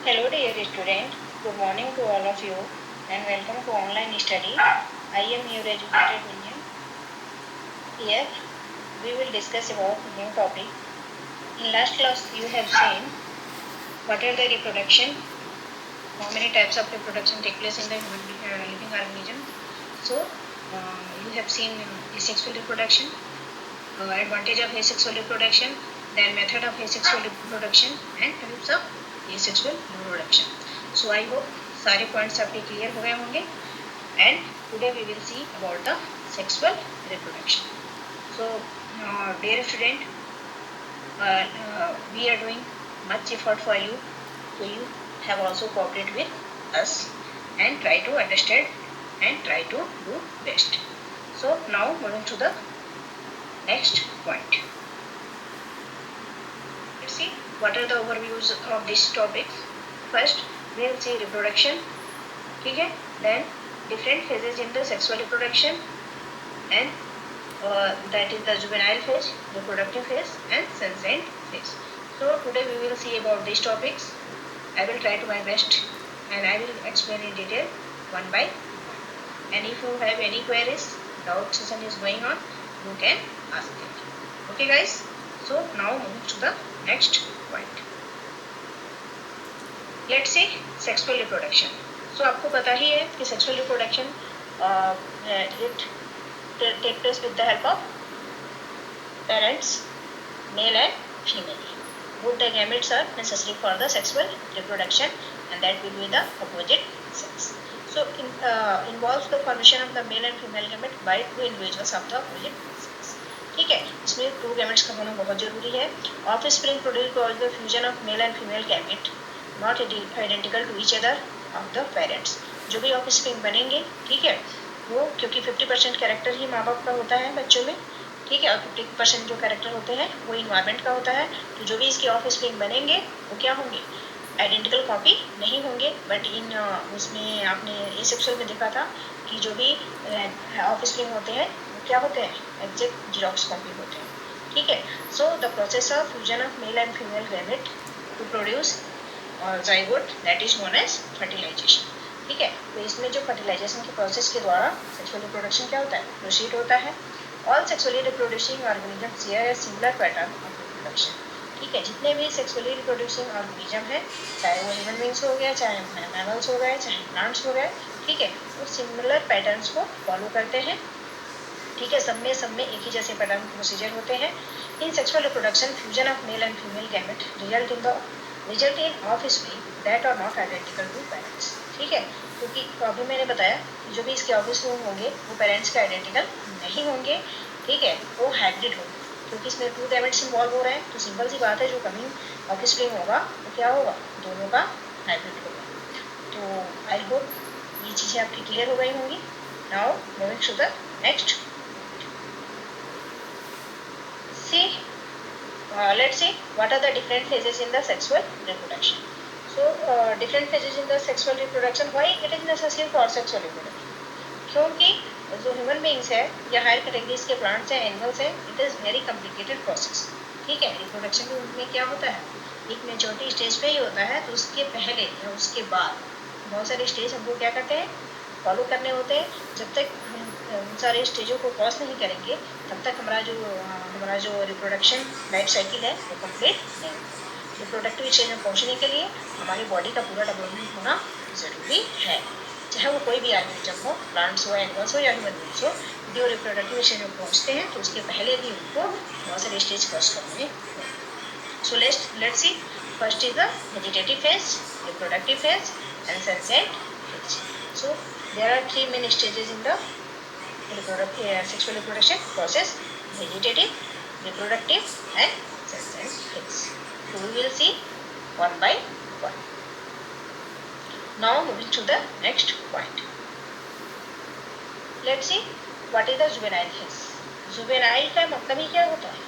Hello dear student, good morning to all of you and welcome to online study. I am your educator Vinyan. Here we will discuss about new topic. In last class you have seen what are the reproduction, how many types of reproduction take place in the living organism. So you have seen asexual reproduction, advantage of asexual reproduction, then method of asexual reproduction and types of asexual reproduction. So I hope सारे points आपके clear हो गए होंगे and today we will see about the sexual reproduction. So dear student, we are doing much effort for you, so you have also cooperated with us and try to understand and try to do best. So now moving to the next point. Let's see what are the overviews of this topic. First we will see reproduction, ठीक है, then different phases in the sexual reproduction and that is the juvenile phase, reproductive phase and senescent phase. So today we will see about these topics. I will try to my best and I will explain in detail one by one. And if you have any queries, doubt session is going on, you can ask it. Okay guys, so now move to the next point. Let's see sexual reproduction. So आपको पता ही है कि sexual reproduction it take place with the help of parents, male and female. Both the gametes are necessary for the sexual reproduction and that will be the opposite sex. So involves the formation of the male and female gamete by two individuals of the opposite sex. ठीक है, इसमें two gametes का होना बहुत जरूरी है. Offspring produced by the fusion of male and female gamete, not identical to each other of the parents. जो भी offspring बनेंगे, ठीक है, वो क्योंकि 50% कैरेक्टर ही माँ बाप का होता है बच्चों में, ठीक है, और 50% जो कैरेक्टर होते हैं वो इन्वायरमेंट का होता है. तो जो भी इसके ऑफस्प्रिंग बनेंगे वो क्या होंगे, आइडेंटिकल कॉपी नहीं होंगे. बट इन उसमें आपने एसेक्सुअल में देखा था कि जो भी ऑफस्प्रिंग होते हैं वो क्या होते हैं, एग्जैक्ट जीरोक्स कॉपी होते हैं. ठीक है. So the process of fusion of male and female gamete to produce zygote that is known as fertilization. ठीक है. तो इसमें जो फर्टिलाइजेशन के प्रोसेस के द्वारा सेक्सुअल रिप्रोडक्शन क्या होता है, प्रोसीड होता है. All sexually reproducing organism share a similar pattern of reproduction. ठीक है. जितने भी सेक्सुअली रिप्रोड्यूसिंग ऑर्गेनिज्म है, चाहे वो ह्यूमन बींग्स हो गया, चाहे मैमल्स हो गए, चाहे प्लांट्स हो गए, ठीक है, वो सिमिलर पैटर्न्स को फॉलो करते हैं. ठीक है. सब में एक ही जैसे पैटर्न प्रोसीजर होते हैं. In sexual reproduction fusion of male and female gamete result in offspring that are not identical to parents. ठीक है. क्योंकि अभी मैंने बताया कि जो भी इसके ऑफस्प्रिंग होंगे वो पेरेंट्स के आइडेंटिकल नहीं होंगे. ठीक है. वो हाइब्रिड होंगे क्योंकि इसमें टू गैमेट्स इन्वॉल्व हो रहे हैं. तो सिंपल सी बात है, जो कमिंग ऑफस्प्रिंग होगा वो क्या होगा, दोनों का हाइब्रिड होगा. तो आई होप ये चीज़ें आपकी क्लियर हो गई होंगी. Now moving to the next. See let's see what are the different phases in the sexual reproduction. So different phases in the sexual reproduction. Why it is necessary for sexual reproduction? क्योंकि जो human beings है या higher categories के plants हैं, animals हैं, it is very complicated process. ठीक है. Reproduction में क्या होता है, एक मेच्योरिटी स्टेज पे ही होता है. तो उसके पहले या उसके बाद बहुत सारे स्टेज हमको क्या करते हैं, फॉलो करने होते हैं. जब तक हम उन सारे स्टेजों को क्रॉस नहीं करेंगे तब तक हमारा जो रिप्रोडक्शन लाइफ साइकिल है वो कंप्लीट नहीं होगा. रिप्रोडक्टिव स्टेज में पहुंचने के लिए हमारी बॉडी का पूरा डेवलपमेंट होना ज़रूरी है. चाहे वो कोई भी ऑर्गेनिज्म हो, प्लांट्स हो, एनिमल्स हो या ह्यूमन बींग्स हो, जो रिप्रोडक्टिव स्टेज में पहुंचते हैं तो उसके पहले भी उनको बहुत सारे स्टेज क्रॉस करने होते हैं. सो let's C. First is the vegetative phase, reproductive phase and senescent phase. So there are three main stages in the sexual reproduction process: vegetative, reproductive and senescent phase. So we will see one by one. Now moving to the next point. Let's see what is the juvenile phase. juvenile का मतलब ही क्या होता है,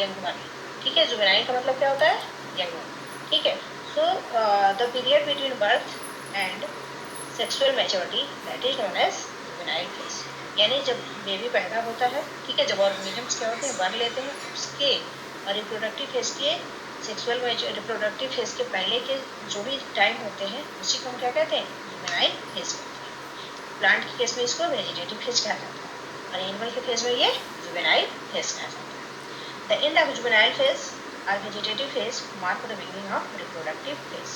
young one. ठीक है. juvenile का मतलब क्या होता है, यंग वन. ठीक है. So the period between birth and sexual maturity that is known as juvenile phase. यानी जब बेबी पैदा होता है, ठीक है, जब ऑर्गेनिजम्स क्या होते हैं, बन लेते हैं, उसके रिप्रोडक्टिव फेज के सेक्सुअल रिप्रोडक्टिव फेज के पहले के जो भी टाइम होते हैं उसी को हम क्या कहते हैं, जुवेनाइल फेज कहते हैं। प्लांट के केस में इसको वेजिटेटिव फेज कहा जाता है और एनिमल के फेज में ये जुवेनाइल फेज कहा जाता है। The end of juvenile phase और vegetative phase mark the beginning of reproductive phase.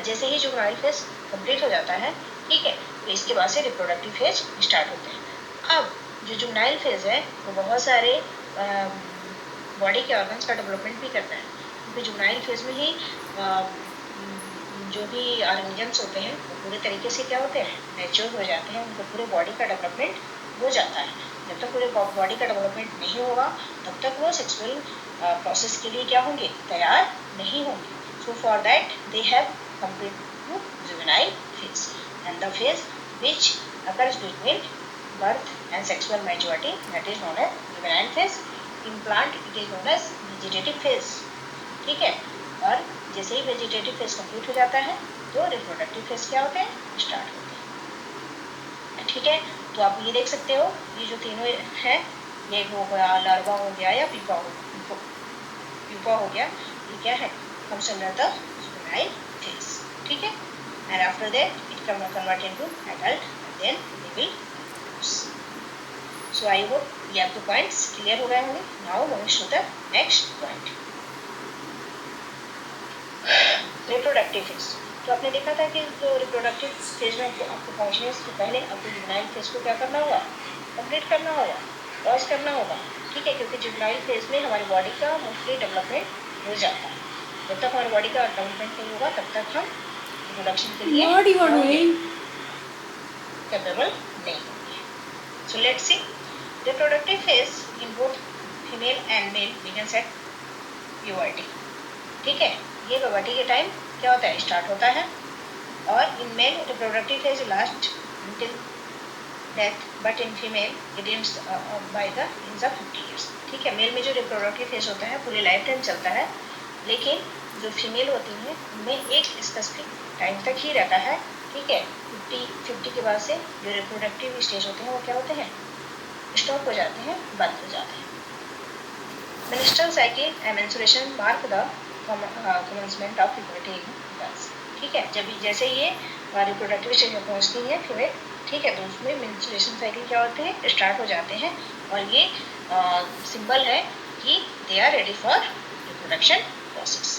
जैसे ही जुवेनाइल फेज कंप्लीट हो जाता है, ठीक है, तो इसके बाद से रिप्रोडक्टिव फेज स्टार्ट होते हैं। अब जो जुवेनाइल फेज है वो बहुत सारे बॉडी के ऑर्गन्स का डेवलपमेंट भी करता है, क्योंकि जुवेनाइल फेज में ही जो भी ऑर्गेनिजम्स होते हैं वो पूरे तरीके से क्या होते हैं, मैच्योर हो जाते हैं, उनको पूरे बॉडी का डेवलपमेंट हो जाता है। जब तक पूरे बॉडी का डेवलपमेंट नहीं होगा तब तक वो सेक्सुअल प्रोसेस के लिए क्या होंगे, तैयार नहीं होंगे। So for that they have complete to juvenile phase and the phase which occurs between birth and sexual maturity, that is known as juvenile phase. In plant it is known as vegetative phase, ठीक है। और जैसे ही vegetative phase complete हो जाता है तो reproductive phase क्या होते हैं, स्टार्ट होते हैं, ठीक है। तो आप ये देख सकते हो ये जो तीनों है, ये हो गया लार्वा हो गया या प्यूपा हो गया, ये क्या है, comes under the juvenile phase, ठीक है। And after that it convert into adult and then they will produce. So I hope ये आपके पॉइंट्स क्लियर हो गए होंगे। Now moving to the next point, reproductive phase. तो आपने देखा था कि जो रिप्रोडक्टिव फेज में आपको पहुंचने से पहले आपको जुवेनाइल फेज को क्या करना होगा, कंप्लीट करना होगा, पॉज करना होगा, ठीक है, क्योंकि जुवेनाइल फेज में हमारी बॉडी का मोस्टली डेवलपमेंट हो जाता है। जब तक हमारी बॉडी का डेवलपमेंट नहीं होगा तब तक हम रिप्रोडक्शन के लिए कैपेबल नहीं होंगे। So let's see reproductive phase in both female and male begins at puberty, ठीक है। ये प्यूबर्टी के टाइम क्या होता है, स्टार्ट होता है। और in male reproductive phase last until death, but in female it ends by the age of 50 years, ठीक है। मेल में जो रिप्रोडक्टिव फेज होता है पूरे लाइफ टाइम चलता है, लेकिन जो फीमेल होती हैं उनमें एक स्पेसिफिक टाइम तक ही रहता है, ठीक है। 50 के बाद से जो रिप्रोडक्टिव स्टेज होते हैं वो क्या होते हैं, स्टॉप हो जाते हैं, बंद हो जाते हैं। Menstrual cycle and menstruation mark the commencement of puberty in girls, ठीक है। जब जैसे ये रिप्रोडक्टिव स्टेज में पहुंचती है फीमेल, ठीक है, तो उसमें मेंस्ट्रुएशन साइकिल क्या होते हैं, स्टार्ट हो जाते हैं। और ये सिंबल है कि they are ready for reproduction process.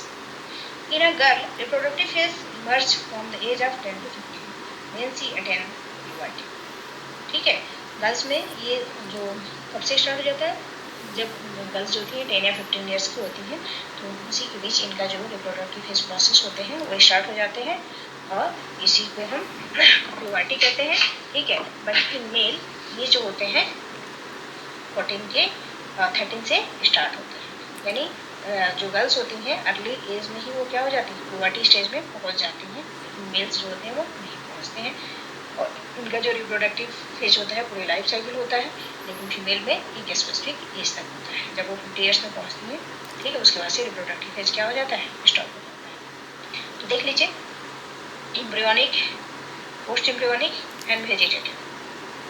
In a girl reproductive phase emerge from the age of 10 to 15 when she attain puberty, ठीक है। गर्ल्स में ये जो कब से स्टार्ट हो जाता है, जब गर्ल्स जो होती हैं 10 या 15 ईयर्स की होती हैं, तो उसी के बीच इनका जो रिप्रोडक्टिव फेज प्रोसेस होते हैं वो स्टार्ट हो जाते हैं और इसी को हम प्यूबर्टी कहते हैं, ठीक है। बट इन मेल ये जो होते हैं 13 से स्टार्ट होते हैं, यानी जो गर्ल्स होती हैं अर्ली एज में ही वो क्या हो जाती है, प्यूबर्टी स्टेज में पहुंच जाती हैं। मेल्स जो होते हैं वो नहीं पहुंचते हैं और उनका जो रिप्रोडक्टिव फेज होता है पूरी लाइफ साइकिल होता है, लेकिन फीमेल में एक स्पेसिफिक एज तक होता है। जब वो 50 ईयर्स में पहुंचती है, ठीक है, उसके बाद से रिप्रोडक्टिव फेज क्या हो जाता है, स्टॉप हो जाता है। तो देख लीजिए embryonic, post embryonic and vegetative,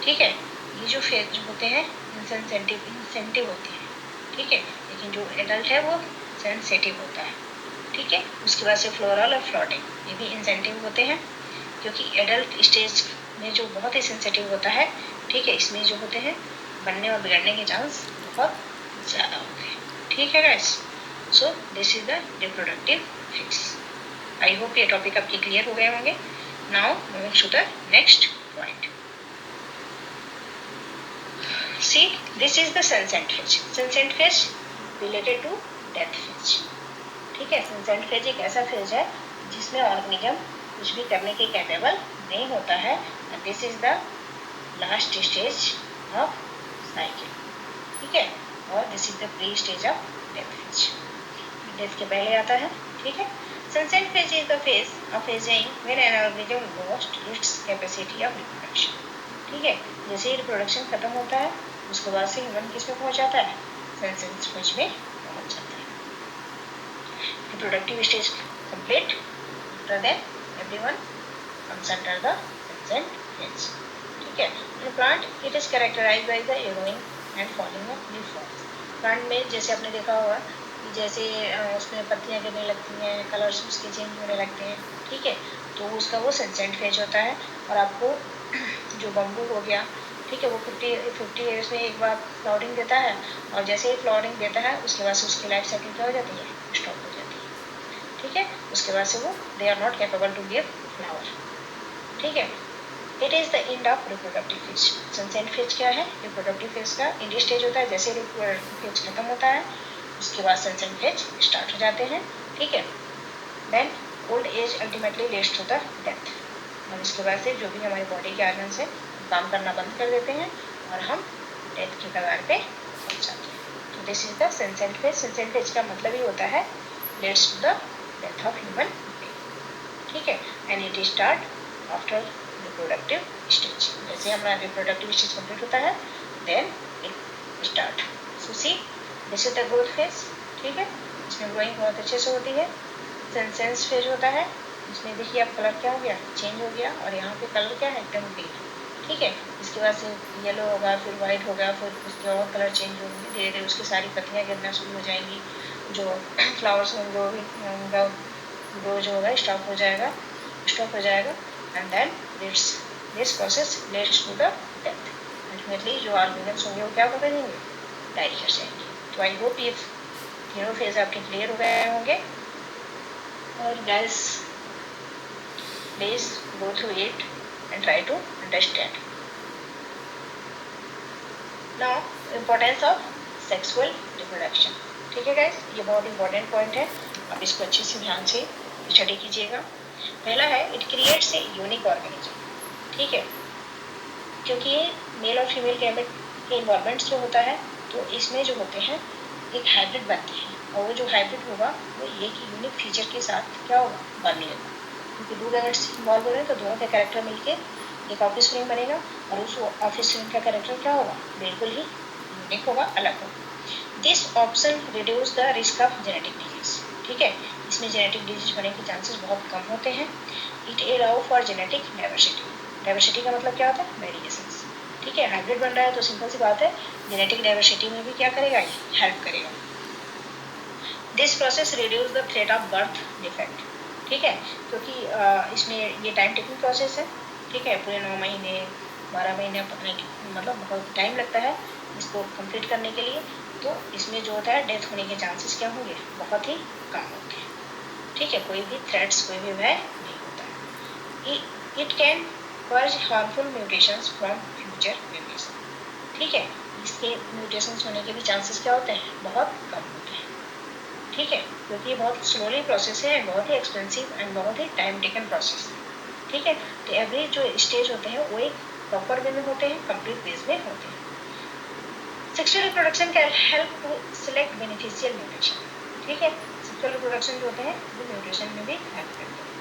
ठीक है। ये जो फेज होते हैं इंसेंटिव होती है, ठीक है, लेकिन जो एडल्ट है वो सेंसिटिव होता है, ठीक है। उसके बाद से फ्लोरल और फ्लोटिंग ये भी इंसेंटिव होते हैं, क्योंकि एडल्ट स्टेज में जो बहुत ही सेंसिटिव होता है, ठीक है, इसमें जो होते हैं बनने और बिगड़ने के चांस बहुत ज़्यादा होते हैं, ठीक है guys. So this is the reproductive phase. I hope ये टॉपिक आपके क्लियर हो गए होंगे। Now moving to the next point, see this is the senescent phase. Senescent phase related to death phase, ठीक है। सेंसेंट फेज एक ऐसा phase है जिसमें ऑर्गेनिज्म कुछ भी करने के कैपेबल नहीं होता है। This is the last stage of cycle, ठीक है, और this is the pre stage of death phase, death के पहले आता है, ठीक है। Senescent phase is the phase of ageing when an organism lost its capacity of reproduction, ठीक है। जैसे ही रिप्रोडक्शन खत्म होता है उसके बाद से ह्यूमन किस में पहुंच जाता है, सेंसेंट फेज में पहुंच जाता है। Reproductive stage complete, after that everyone comes under the senescent phase, ठीक है। In plant it is characterized by the yellowing and falling of leaf forms। Plant में जैसे आपने देखा होगा जैसे उसमें पत्तियाँ गिरने लगती हैं, कलर्स उसके चेंज होने लगते हैं, ठीक है, तो उसका वो सेंसेंट फेज होता है। और आपको जो बम्बू हो गया, ठीक है, वो 50 ईयर्स में एक बार फ्लावरिंग देता है, और जैसे ही फ्लावरिंग देता है उसके बाद से उसकी लाइफ साइकिल क्या हो जाती है, स्टॉप हो जाती है, ठीक है। उसके बाद से वो they are not capable to give flower, ठीक है। It is the end of reproductive phase. Senescent phase क्या है, रिप्रोडक्टिव फेज का एंड स्टेज होता है। जैसे रिप्रोडक्टिव फेज खत्म होता है उसके बाद सेंसेंट फेज स्टार्ट हो जाते हैं, ठीक है। Then old age ultimately leads to the death. और इसके बाद से जो भी हमारी बॉडी के ऑर्गन्स है काम करना बंद कर देते हैं और हम डेथ के कगार पे पहुंच जाते हैं। तो this is the senescent phase. Senescent phase का मतलब ही होता है leads to the death of human being, ठीक है। And it start after reproductive stage. जैसे हमारा रिप्रोडक्टिव स्टेज कंप्लीट होता है then it start. So see this is the growth phase, ठीक है। इसमें ग्रोइंग बहुत अच्छे से होती है। सेंसेंस फेज होता है, इसमें देखिए अब कलर क्या हो गया, चेंज हो गया, और यहाँ पे कलर क्या है, एकदम ग्रीन, ठीक है। इसके बाद से येलो होगा, फिर व्हाइट होगा, फिर उसके और कलर चेंज होंगे, धीरे धीरे उसकी सारी पत्तियाँ गिरना शुरू हो जाएंगी, जो फ्लावर्स में जो भी उनका ग्रो जो होगा स्टॉप हो जाएगा, and then this process leads to the death. Ultimately जो ऑर्गेनिज्म होंगे वो क्या कर देंगे, डाई कर जाएंगे। तो आई होप ये तीनों फेज आपके क्लियर हो गए होंगे। और guys please go through it and try to understand. Now importance of sexual reproduction, ठीक है गाइस, ये बहुत इंपॉर्टेंट पॉइंट है, आप इसको अच्छे से ध्यान से स्टडी कीजिएगा। पहला है it creates a unique organism, ठीक है, क्योंकि ये मेल और फीमेल गैमेट के इन्वॉल्वमेंट जो होता है तो इसमें जो होते हैं एक हाइब्रिड बनते हैं, और वो जो हाइब्रिड होगा वो एक यूनिक फीचर के साथ क्या होगा, बनेगा। क्योंकि दो गैमेट्स इन्वॉल्व हो रहे हैं तो दोनों का कैरेक्टर मिलके एक ऑफस्प्रिंग बनेगा, और उस ऑफस्प्रिंग का कैरेक्टर क्या होगा, बिल्कुल ही यूनिक होगा, अलग होगा। This option reduce the risk of genetic disease, ठीक है, इसमें जेनेटिक डिजीज बनने के चांसेस बहुत कम होते हैं। It allow for genetic diversity. Diversity का मतलब क्या होता है, वेरिएशन, ठीक है। हाइब्रिड बन रहा है तो सिंपल सी बात है जेनेटिक डाइवर्सिटी में भी क्या करेगा, हेल्प करेगा। This process reduce the threat of birth defect, ठीक है, क्योंकि इसमें ये टाइम टेकिंग प्रोसेस है, ठीक है, पूरे 9 महीने 12 महीने मतलब बहुत टाइम लगता है इसको कंप्लीट करने के लिए। तो इसमें जो होता है डेथ होने के चांसेस क्या होंगे, बहुत ही कम होते हैं, ठीक है, कोई भी थ्रेट्स कोई भी भय नहीं होता है। It can purge harmful mutations from future babies, ठीक है, इसके म्यूटेशंस होने के भी चांसेस क्या होते हैं, बहुत कम होते हैं, ठीक है, क्योंकि ये बहुत स्लोली प्रोसेस है, बहुत ही एक्सपेंसिव एंड बहुत ही टाइम टेकन प्रोसेस है, ठीक है। तो एवरी जो स्टेज होते हैं वो एक प्रॉपर वे में होते हैं, कंप्लीट फेज में होते हैं। Sexual reproduction can help to select beneficial mutation, ठीक है, सेक्सुअल रिप्रोडक्शन जो होते हैं वो म्यूटेशन में भी हेल्प करते हैं।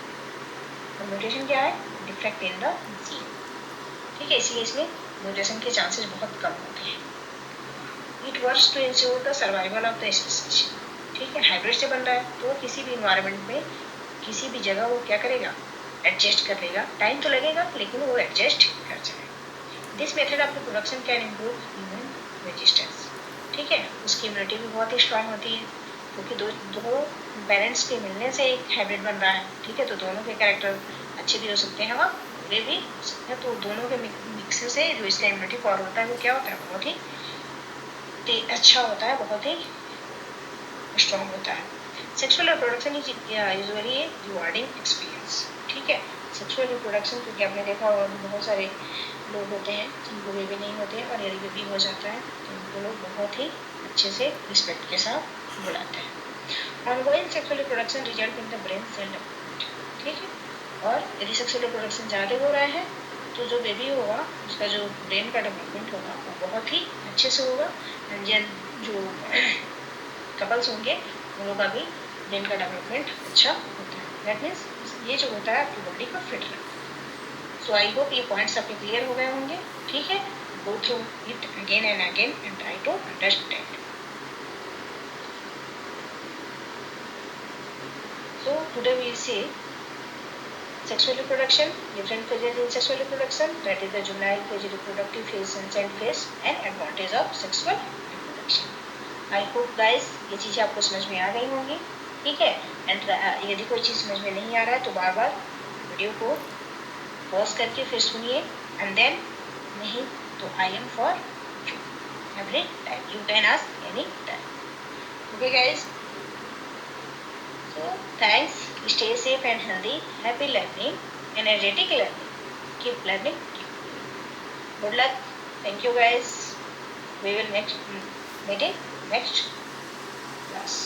और म्यूटेशन क्या है, डिफेक्ट इन द जीन, ठीक है, इसलिए इसमें म्यूटेशन के चांसेस बहुत कम होते हैं। It works to ensure the survival of the species, ठीक है, हाइब्रिड से बन रहा है तो वो किसी भी इन्वायरमेंट में किसी भी जगह वो क्या करेगा, एडजस्ट कर लेगा, टाइम तो लगेगा लेकिन वो एडजस्ट कर जाएगा। This method of reproduction can improve human resistance, ठीक है, उसकी इम्यूनिटी भी बहुत ही स्ट्रांग होती है, क्योंकि दो पेरेंट्स के मिलने से एक हाइब्रिड बन रहा है, ठीक है, तो दोनों के कैरेक्टर अच्छे भी हो सकते हैं और बुरे भी हो सकते हैं। तो दोनों के मिक्स से जो इसका इम्यूनिटी पावर होता है वो क्या होता है, बहुत ही अच्छा होता है, बहुत ही स्ट्रॉन्ग होता है। Sexual reproduction is usually A rewarding experience, ठीक है, सेक्सुअल रिप्रोडक्शन क्योंकि आपने देखा होगा बहुत सारे लोग होते हैं जिनको बेबी नहीं होते हैं, और यदि बेबी हो जाता है तो उनको लोग बहुत ही अच्छे से रिस्पेक्ट के साथ बुलाते हैं। Ongoing sexual reproduction result in the brain cell development, ठीक है, और यदि सेक्सुअल रिप्रोडक्शन ज़्यादा हो रहा है तो जो बेबी होगा उसका जो ब्रेन का डेवलपमेंट होगा वो बहुत ही अच्छे से होगा। जो कपल्स होंगे उन लोगों का भी ब्रेन का डेवलपमेंट अच्छा होता है। दैट मीन्स ये जो होता है आपकी बॉडी को फिट रखता है। सो आई होप ये पॉइंट्स आपके क्लियर हो गए होंगे, ठीक है। Go through it again and try to understand. So today we see sexual reproduction, different phases in sexual reproduction, that is the juvenile phase, reproductive phase, nascent phase, and advantage of sexual reproduction. I hope guys ये चीज़ें आपको समझ में आ गई होंगी, ठीक है। And यदि कोई चीज़ समझ में नहीं आ रहा है तो बार बार वीडियो को पॉज करके फिर सुनिए, एंड देन नहीं तो I am for you every time, you can ask any time, okay guys. So thanks, stay safe and healthy, happy learning, energetic learning, keep learning, keep learning. Good luck, thank you guys, we will meet in next class.